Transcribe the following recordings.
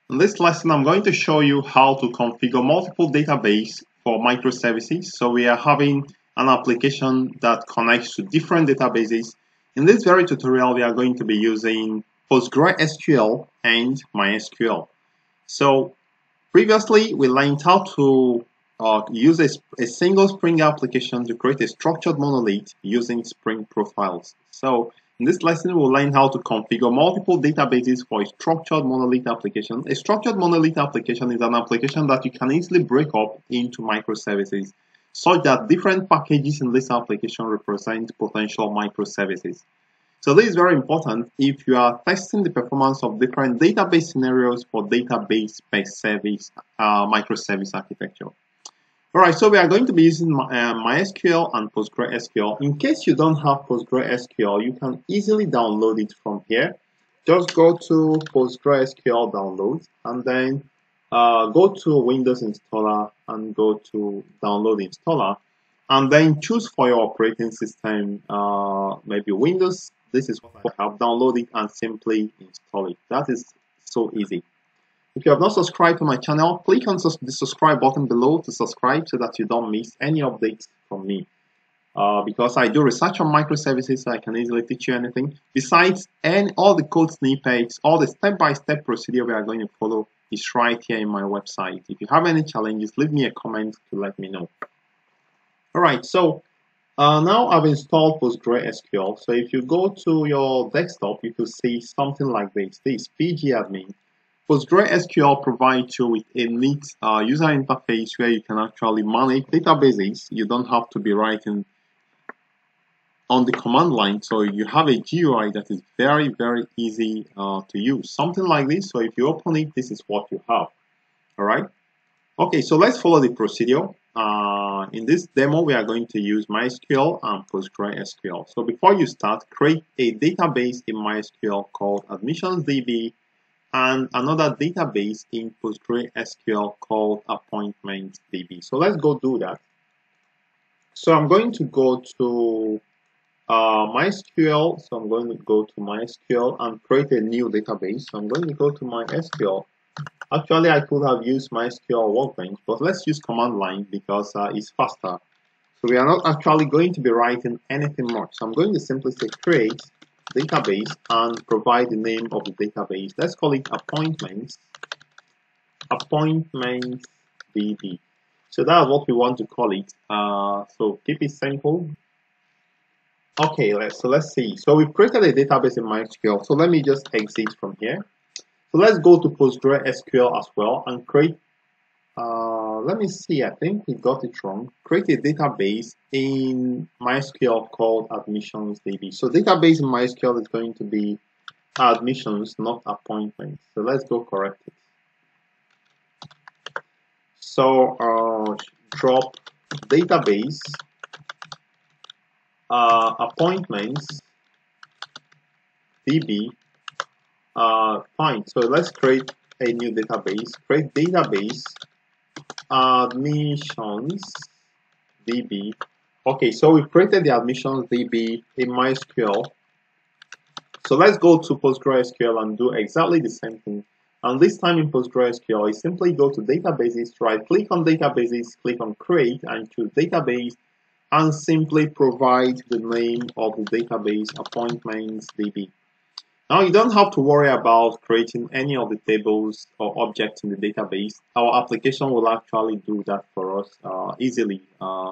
In this lesson, I'm going to show you how to configure multiple databases for microservices. So we are having an application that connects to different databases. In this very tutorial, we are going to be using PostgreSQL and MySQL. So previously, we learned how to use a single Spring application to create a structured monolith using Spring profiles. So in this lesson, we'll learn how to configure multiple databases for a structured monolith application. A structured monolith application is an application that you can easily break up into microservices, such that different packages in this application represent potential microservices. So this is very important if you are testing the performance of different database scenarios for database per service microservice architecture. Alright, so we are going to be using MySQL and PostgreSQL. In case you don't have PostgreSQL, you can easily download it from here. Just go to PostgreSQL download and then go to Windows installer and go to download installer and then choose for your operating system, maybe Windows. This is what I have. Download it and simply install it. That is so easy. If you have not subscribed to my channel, click on the subscribe button below to subscribe so that you don't miss any updates from me. Because I do research on microservices, so I can easily teach you anything. Besides, all the code snippets, all the step-by-step procedure we are going to follow is right here in my website. If you have any challenges, leave me a comment to let me know. Alright, so now I've installed PostgreSQL. So if you go to your desktop, you will see something like this. This is pgadmin. PostgreSQL provides you with a neat user interface where you can actually manage databases. You don't have to be writing on the command line, so you have a GUI that is very, very easy to use. Something like this, so if you open it, this is what you have. Alright? Okay, so let's follow the procedure. In this demo, we are going to use MySQL and PostgreSQL. So before you start, create a database in MySQL called AdmissionsDB and another database in PostgreSQL called AppointmentsDB. So let's go do that. So I'm going to go to MySQL. So I'm going to go to MySQL and create a new database. So I'm going to go to MySQL. Actually, I could have used MySQL Workbench, but let's use command line because it's faster. So we are not actually going to be writing anything much. So I'm going to simply say create database and provide the name of the database. Let's call it appointments DB. So that's what we want to call it. So keep it simple. Okay, let's see. So we've created a database in MySQL. So let me just exit from here. So let's go to PostgreSQL as well and create. Let me see, I think we got it wrong. Create a database in MySQL called AdmissionsDB. So database in MySQL is going to be admissions, not appointments. So let's go correct it. So drop database appointments DB. Fine. So let's create a new database. Create database admissions DB. Okay, so we created the admissions DB in MySQL. So let's go to PostgreSQL and do exactly the same thing. And this time in PostgreSQL, you simply go to databases, right click on databases, click on create and choose database and simply provide the name of the database appointments DB. Now you don't have to worry about creating any of the tables or objects in the database. Our application will actually do that for us easily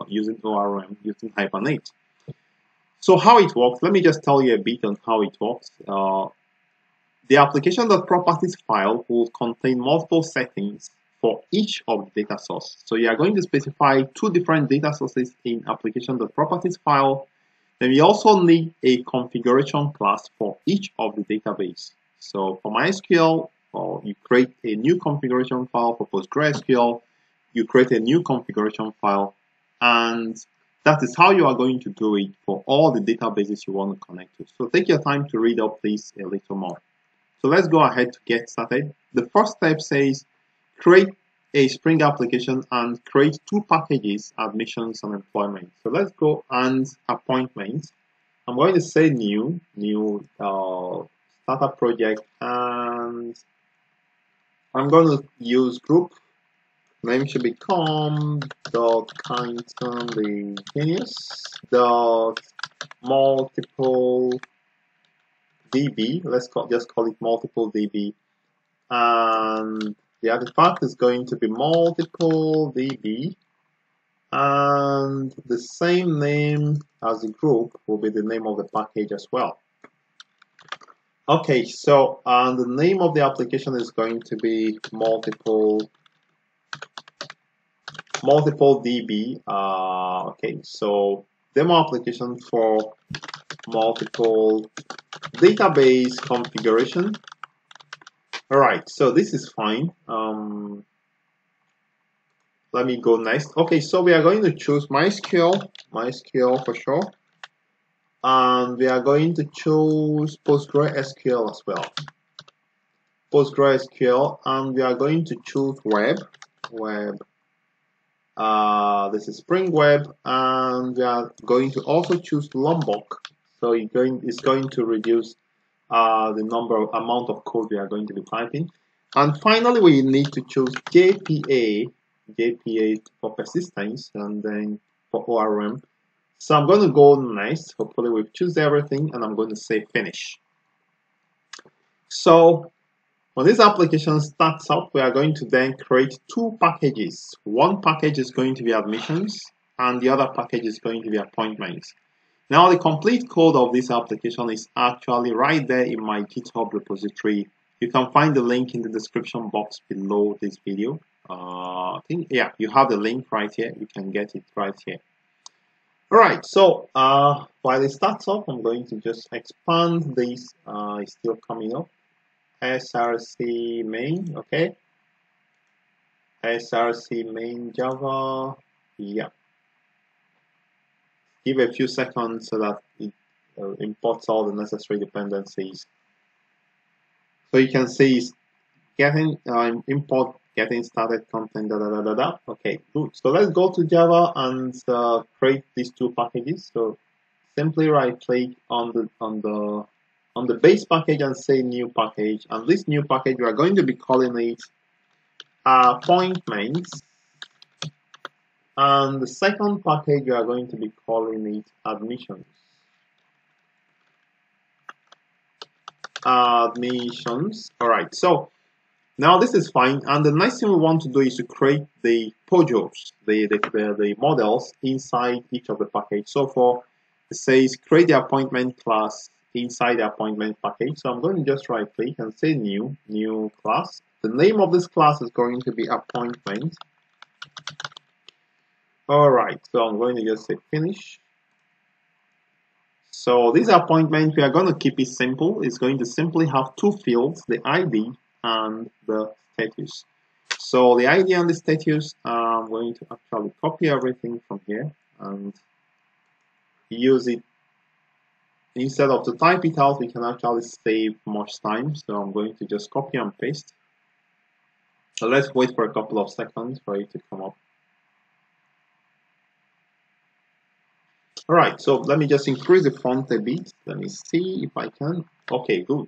using ORM, using Hibernate. So how it works, let me just tell you a bit on how it works. The Application.properties file will contain multiple settings for each of the data sources. So you are going to specify two different data sources in Application.properties file. Then we also need a configuration class for each of the database. So for MySQL, you create a new configuration file. For PostgreSQL, you create a new configuration file. And that is how you are going to do it for all the databases you want to connect to. So take your time to read up this a little more. So let's go ahead to get started. The first step says create a Spring application and create two packages, admissions and employment. So let's go and appointments. I'm going to say new startup project and I'm going to use group. Name should be com.Kyneton the genius dot multiple db. Let's just call it multiple db, and the artifact is going to be multiple db, and the same name as the group will be the name of the package as well. Okay, so the name of the application is going to be multiple DB. Okay, so demo application for multiple database configuration. All right, so this is fine. Let me go next. Okay, so we are going to choose MySQL for sure, and we are going to choose PostgreSQL as well. PostgreSQL, and we are going to choose web. This is Spring Web, and we are going to also choose Lombok. So it's going to reduce the amount of code we are going to be typing. And finally, we need to choose JPA for persistence, and then for ORM. So I'm going to go next. Hopefully, we've chosen everything, and I'm going to say finish. So when this application starts up, we are going to then create two packages. One package is going to be admissions, and the other package is going to be appointments. Now, the complete code of this application is actually right there in my GitHub repository. You can find the link in the description box below this video. Yeah, you have the link right here. You can get it right here. All right, so while it starts up, I'm going to just expand this. It's still coming up. src main, okay, src main java, yeah, give a few seconds so that it imports all the necessary dependencies. So you can see it's getting import getting started content Okay, good. So let's go to Java and create these two packages. So simply right click on the base package and say new package, and this new package we are going to be calling it appointments, and the second package we are going to be calling it admissions. All right, so now this is fine, and the next thing we want to do is to create the modules, the models inside each of the package. So for it says create the appointment class inside the appointment package. So I'm going to just right click and say new class. The name of this class is going to be appointment. All right, so I'm going to just say finish. So this appointment, we are going to keep it simple. It's going to simply have two fields, the ID and the status. So the ID and the status, I'm going to actually copy everything from here and use it. Instead of to type it out, we can actually save much time. So I'm going to just copy and paste. So let's wait for a couple of seconds for it to come up. All right, so let me just increase the font a bit. Let me see if I can. Okay, good.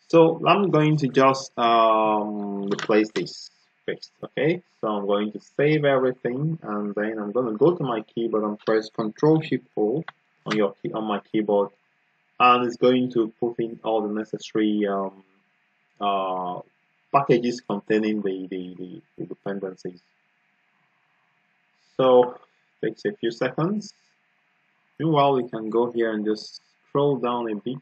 So I'm going to just replace this text. Okay, so I'm going to save everything, and then I'm going to go to my keyboard and press Ctrl+Shift+O on my keyboard, and it's going to put in all the necessary packages containing the dependencies. So it takes a few seconds. Meanwhile, we can go here and just scroll down a bit.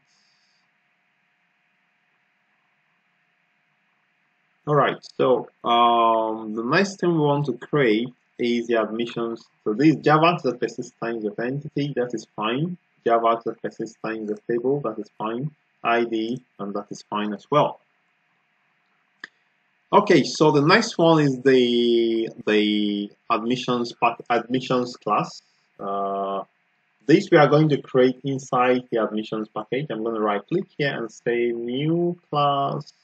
All right, so the next thing we want to create is the admissions. So this Java that persists times of entity, that is fine. Java that persists times of table, that is fine. ID, and that is fine as well. Okay, so the next one is the admissions class. This we are going to create inside the admissions package. I'm going to right click here and say new class,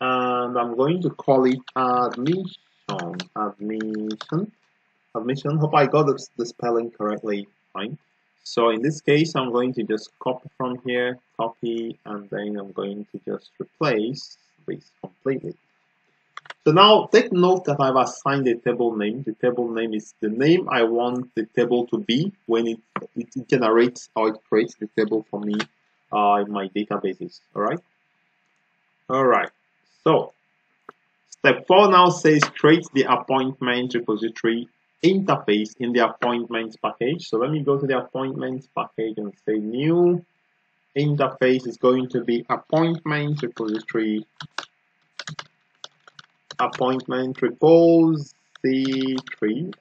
and I'm going to call it admission. Hope I got the spelling correctly. Fine. So in this case, I'm going to just copy from here, copy, and then I'm going to just replace this completely. So now take note that I've assigned a table name. The table name is the name I want the table to be when it generates or it creates the table for me in my databases. All right. So step 4 now says create the appointment repository interface in the appointments package. So let me go to the appointments package and say new interface is going to be appointment repository appointment repository.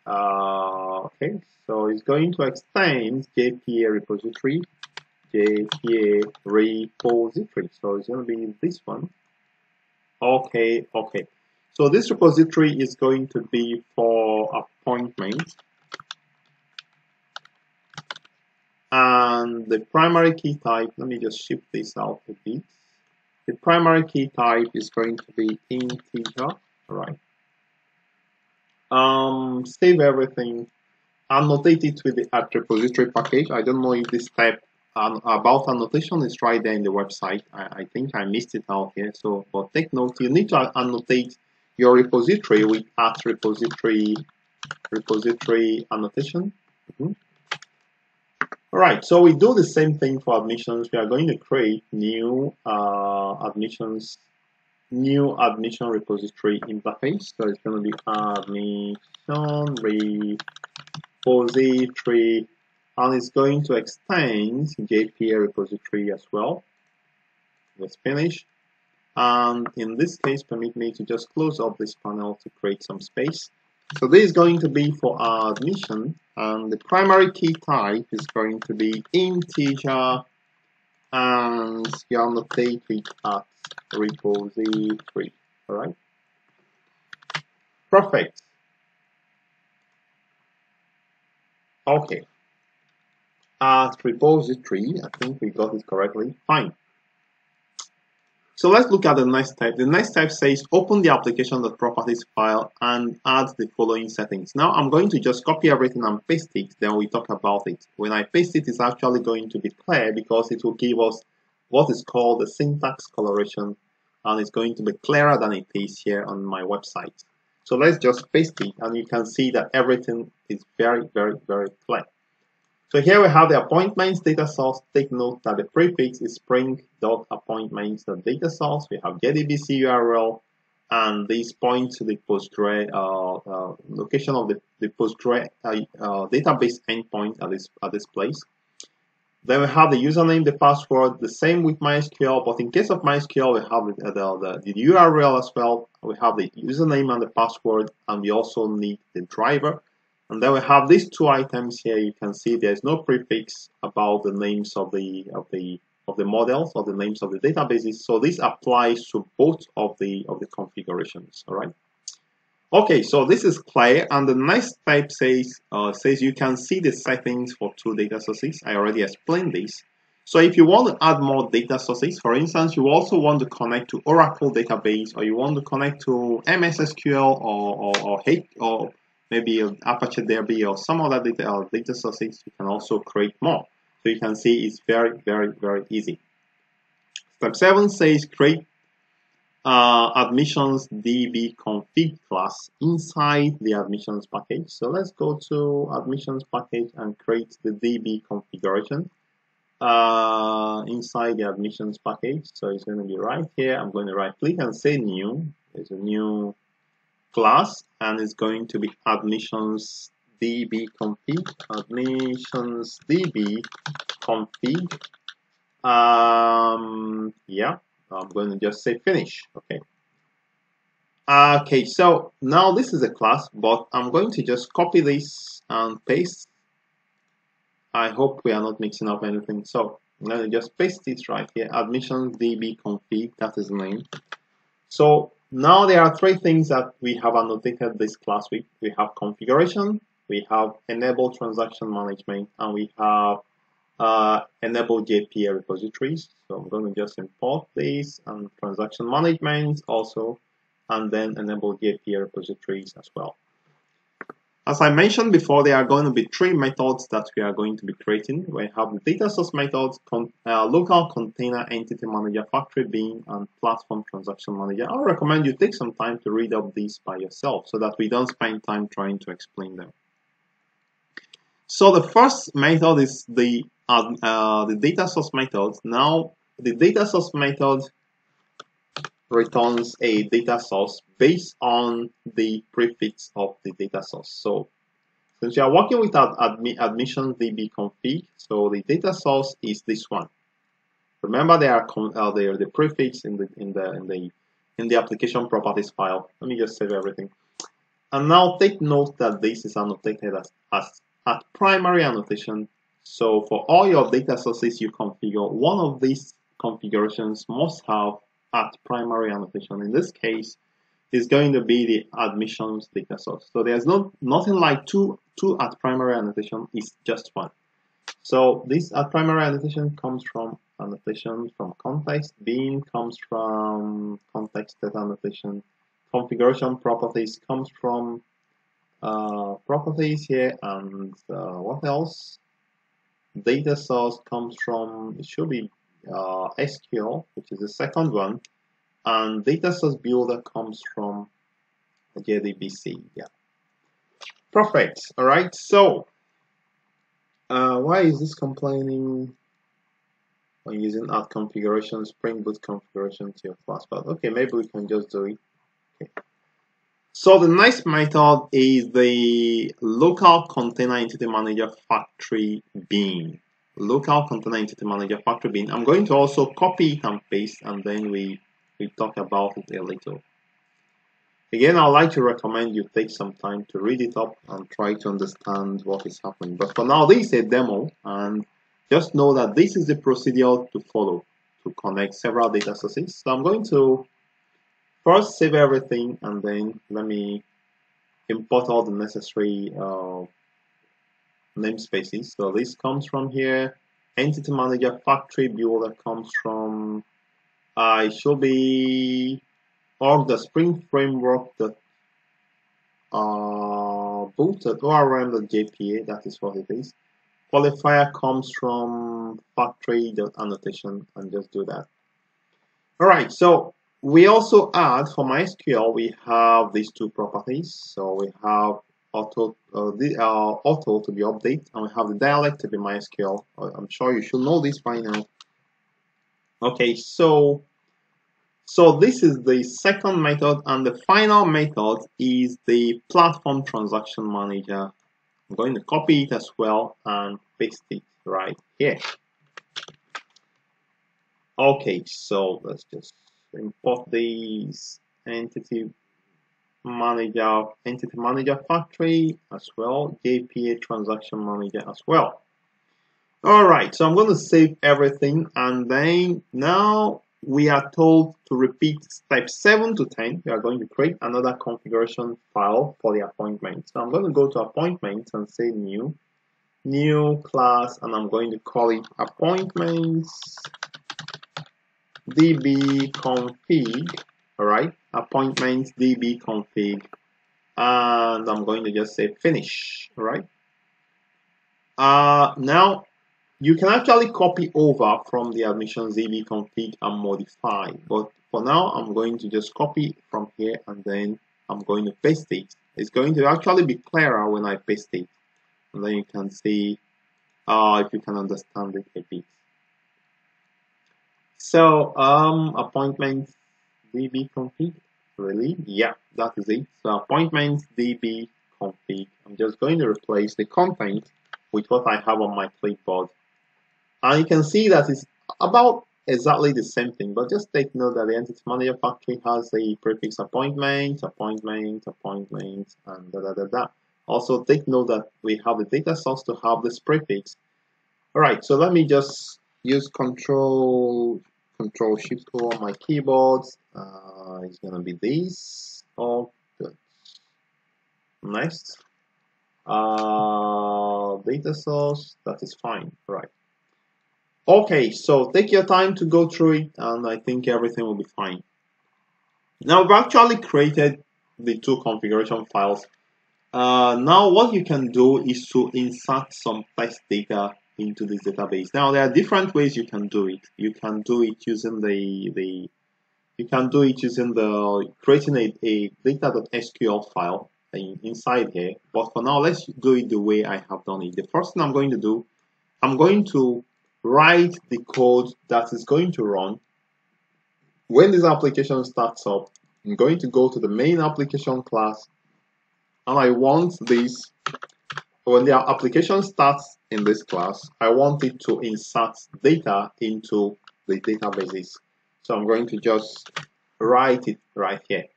Okay, so it's going to extend JPA repository. So it's going to be this one. Okay. So this repository is going to be for appointments, and the primary key type. Let me just shift this out a bit. The primary key type is going to be integer. All right. Save everything. Annotate it with the repository package. I don't know if this step about annotation is right there in the website. I think I missed it out here. So, but take note, you need to annotate your repository with @repository annotation. All right, so we do the same thing for admissions. We are going to create new admission repository interface. So it's going to be admission repository, and it's going to extend JPA repository as well. Let's finish. And in this case, permit me to just close up this panel to create some space. So this is going to be for our admission, and the primary key type is going to be integer, and you annotate it at repository. All right, perfect. Okay, at repository, I think we got it correctly. Fine. So let's look at the next step. The next step says open the application.properties file and add the following settings. Now I'm going to just copy everything and paste it, then we talk about it. When I paste it, it's actually going to be clear because it will give us what is called the syntax coloration, and it's going to be clearer than it is here on my website. So let's just paste it, and you can see that everything is very clear. So here we have the appointments data source. Take note that the prefix is spring.appointments.data source. We have JDBC URL, and this points to the Postgre location of the Postgre database endpoint at this place. Then we have the username, the password, the same with MySQL, but in case of MySQL, we have the URL as well. We have the username and the password, and we also need the driver. And then we have these two items here. You can see there's no prefix about the names of the models or the names of the databases. So this applies to both of the configurations. All right. Okay, so this is clear. And the next step says you can see the settings for two data sources. I already explained this. So if you want to add more data sources, for instance, you also want to connect to Oracle database, or you want to connect to MySQL or maybe Apache DB or some other data sources, you can also create more. So you can see it's very easy. Step 7 says create admissions DB config class inside the admissions package. So let's go to admissions package and create the DB configuration inside the admissions package. So it's going to be right here. I'm going to right click and say new. There's a new class, and it's going to be admissions DB config. Admissions DB config. Yeah, I'm going to just say finish. Okay, so now this is a class, but I'm going to just copy this and paste. I hope we are not mixing up anything. So I'm going to just paste it right here. Admissions DB config, that is the name. So now there are three things that we have annotated this class with. We have configuration, we have enable transaction management, and we have enable JPA repositories. So I'm going to just import this and transaction management also, and then enable JPA repositories as well. As I mentioned before, there are going to be three methods that we are going to be creating. We have the data source methods, local container entity manager, factory bean, and platform transaction manager. I recommend you take some time to read up these by yourself so that we don't spend time trying to explain them. So the first method is the data source method. Now, the data source method returns a data source based on the prefix of the data source. So since you are working with admission DB config, so the data source is this one. Remember, there are the prefix in the application properties file. Let me just save everything. And now take note that this is annotated as primary annotation. So for all your data sources you configure, one of these configurations must have at primary annotation. In this case, is going to be the admissions data source. So there's nothing like two at primary annotation, it's just one. So this at primary annotation comes from annotation from context. Bean comes from context data annotation. Configuration properties comes from properties here, and what else? Data source comes from, it should be SQL, which is the second one, and data source builder comes from JDBC. Yeah, perfect. All right. So why is this complaining when using add configuration, Spring Boot configuration to your class path? Okay, maybe we can just do it. Okay. So the next method is the local container entity manager factory bean. Local container entity manager factory bean. I'm going to also copy it and paste, and then we talk about it a little. Again, I'd like to recommend you take some time to read it up and try to understand what is happening. But for now, this is a demo, and just know that this is the procedure to follow to connect several data sources. So I'm going to first save everything, and then let me import all the necessary namespaces. So this comes from here. Entity manager factory builder comes from it should be org the Spring framework that booted orm.jpa. That is what it is. Qualifier comes from factory.annotation, and just do that. All right. So we also add for MySQL, we have these two properties. So we have auto to be updated, and we have the dialect to be MySQL. I'm sure you should know this by now. Okay, so this is the second method, and the final method is the platform transaction manager. I'm going to copy it as well and paste it right here. Okay, so let's just import these entity manager factory as well, JPA transaction manager as well. All right, so I'm going to save everything, and then now we are told to repeat steps 7 to 10. We are going to create another configuration file for the appointment. So I'm going to go to appointments and say new class, and I'm going to call it appointments db config. All right, appointments db config, and I'm going to just say finish. All right. Now you can actually copy over from the admissions db config and modify, but for now I'm going to just copy from here, and then I'm going to paste it. It's going to actually be clearer when I paste it, and then you can see if you can understand it a bit. So appointments db config, really? Yeah, that is it. So appointments db config. I'm just going to replace the content with what I have on my clipboard. And you can see that it's about exactly the same thing, but just take note that the entity manager factory has the prefix appointment, and da. Also take note that we have the data source to have this prefix. All right, so let me just use Control Shift O on my keyboard. It's gonna be this. Oh, good. Next, data source. That is fine. All right. Okay, so take your time to go through it, and I think everything will be fine. Now we've actually created the two configuration files, Now what you can do is to insert some test data into this database. Now there are different ways you can do it. You can do it using creating a data.sql file inside here. But for now, let's do it the way I have done it. The first thing I'm going to do, I'm going to write the code that is going to run when this application starts up. I'm going to go to the main application class, and I want this, when the application starts in this class, I want it to insert data into the databases. So I'm going to just write it right here.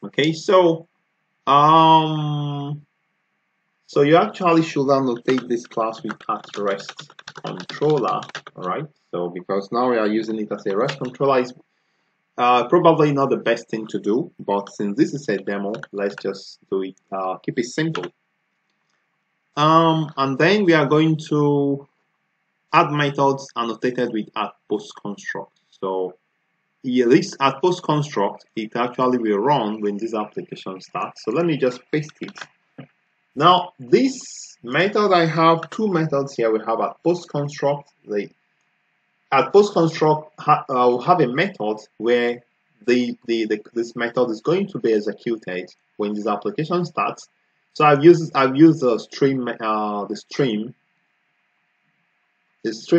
Okay, so you actually should annotate this class with @REST controller. All right, so because now we are using it as a REST controller, is probably not the best thing to do, but since this is a demo, let's just do it, keep it simple. And then we are going to add methods annotated with @PostConstruct. So this @PostConstruct, it actually will run when this application starts. So let me just paste it. Now this method, I have two methods here. We have @PostConstruct. The @PostConstruct will have a method where this method is going to be executed when this application starts. So I've used the stream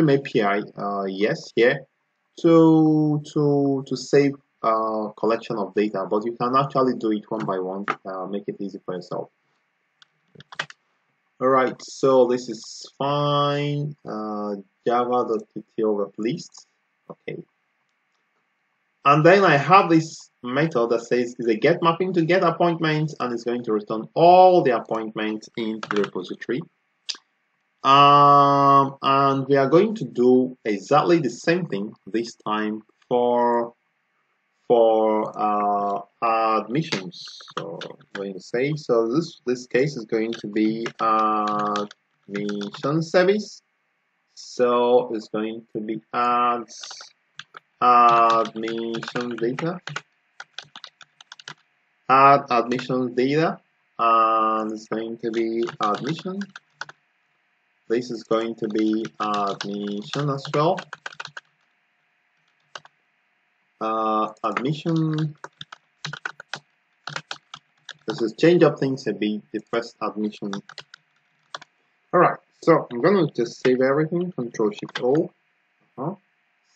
API, yes, here to save collection of data, but you can actually do it one by one. Make it easy for yourself. All right, so this is fine. Java.ttl list. Okay. And then I have this method that says is a get mapping to get appointments, and it's going to return all the appointments in the repository. And we are going to do exactly the same thing this time for admissions. So I'm going to say, so this case is going to be admission service. So it's going to be admission data, add admission data, and it's going to be admission. This is going to be admission as well. Admission. This is change up things a bit. The first admission. All right. So I'm going to just save everything. Control-Shift-O.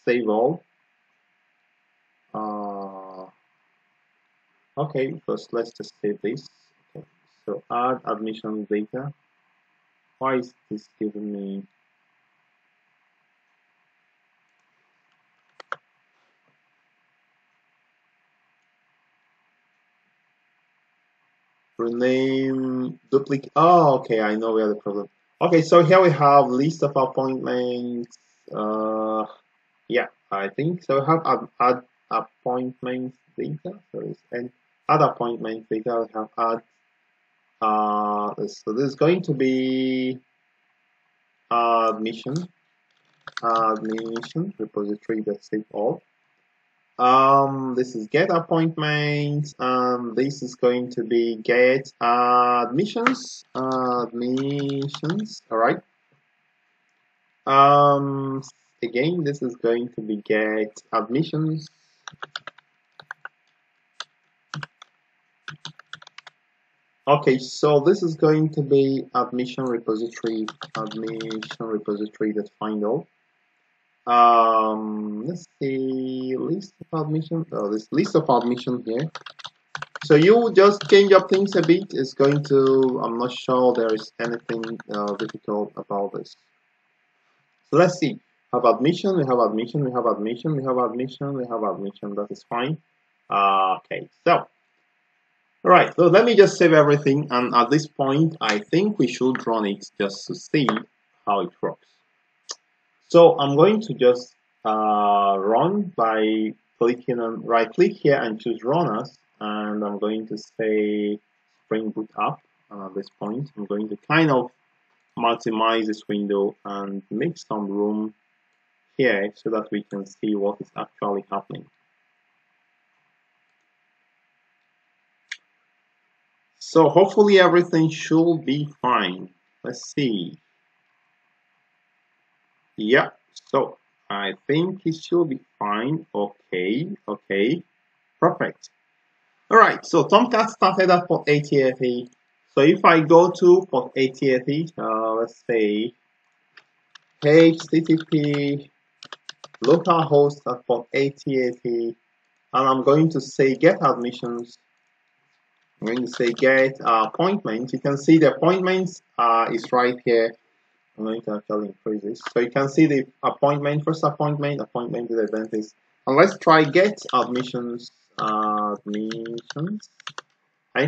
Save all. Okay. First, let's just save this. Okay. So add admission data. Why is this giving me? Rename duplicate. Oh, okay, I know where the problem. Okay, so here we have list of appointments. Yeah, I think so. We have add appointments data. So it's add appointments data. We have add. So this is going to be admission repository that save all. This is get appointments, and this is going to be get admissions. All right. Again, this is going to be get admissions. Okay, so this is going to be admission repository that find all. Let's see, list of admission. Oh, this list of admission here. So you just change up things a bit. It's going to, I'm not sure there is anything difficult about this. So let's see. Have admission, we have admission, we have admission, we have admission, we have admission. That is fine. Okay, so all right. So let me just save everything, and at this point, I think we should run it just to see how it works. So I'm going to just run by clicking on right-click here and choose Run As, and I'm going to say Spring Boot App. At this point, I'm going to kind of maximize this window and make some room here so that we can see what is actually happening. So hopefully everything should be fine. Let's see. Yeah, so I think it should be fine. Okay, perfect. All right, so Tomcat started at port 8080. So if I go to port 8080, let's say HTTP localhost at port 8080, and I'm going to say get admissions. I'm going to say get appointment. You can see the appointments is right here. I'm going to actually increase this. So you can see the appointment, first appointment to the dentist. And let's try get admissions. And you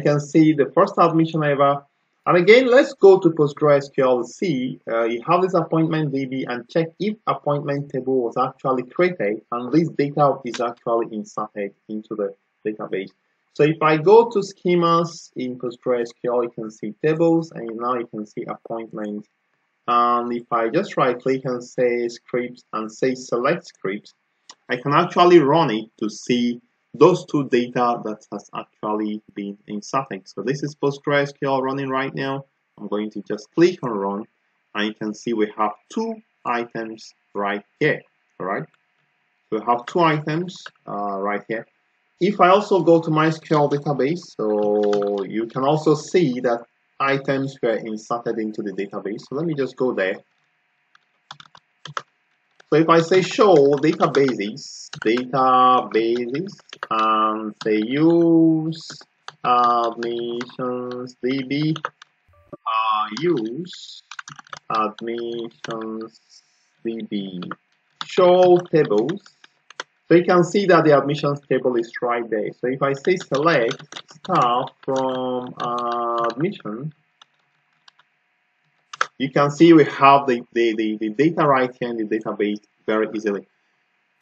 can see the first admission ever. And again, let's go to PostgreSQL, see you have this appointment DB and check if appointment table was actually created and this data is actually inserted into the database. So if I go to schemas in PostgreSQL, you can see tables and now you can see appointment. And if I just right click and say scripts and say select scripts, I can actually run it to see those two data that has actually been inserted. So this is PostgreSQL running right now. I'm going to just click on run and you can see we have two items right here. All right. So we have two items right here. If I also go to MySQL Database, so you can also see that items were inserted into the database. So let me just go there. So if I say show databases, and say use admissions DB, use admissions DB, show tables. So you can see that the admissions table is right there. So if I say select start from admission, you can see we have the data right here in the database very easily.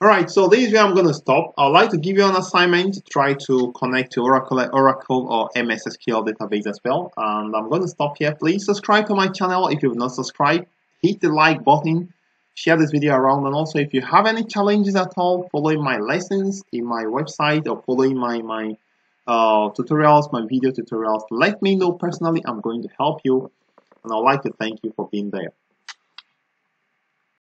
All right, so this is where I'm going to stop. I'd like to give you an assignment to try to connect to Oracle or MySQL database as well. And I'm going to stop here. Please subscribe to my channel if you've not subscribed. Hit the like button. Share this video around. And also, if you have any challenges at all, following my lessons in my website or following my tutorials, my video tutorials, let me know personally. I'm going to help you. And I'd like to thank you for being there.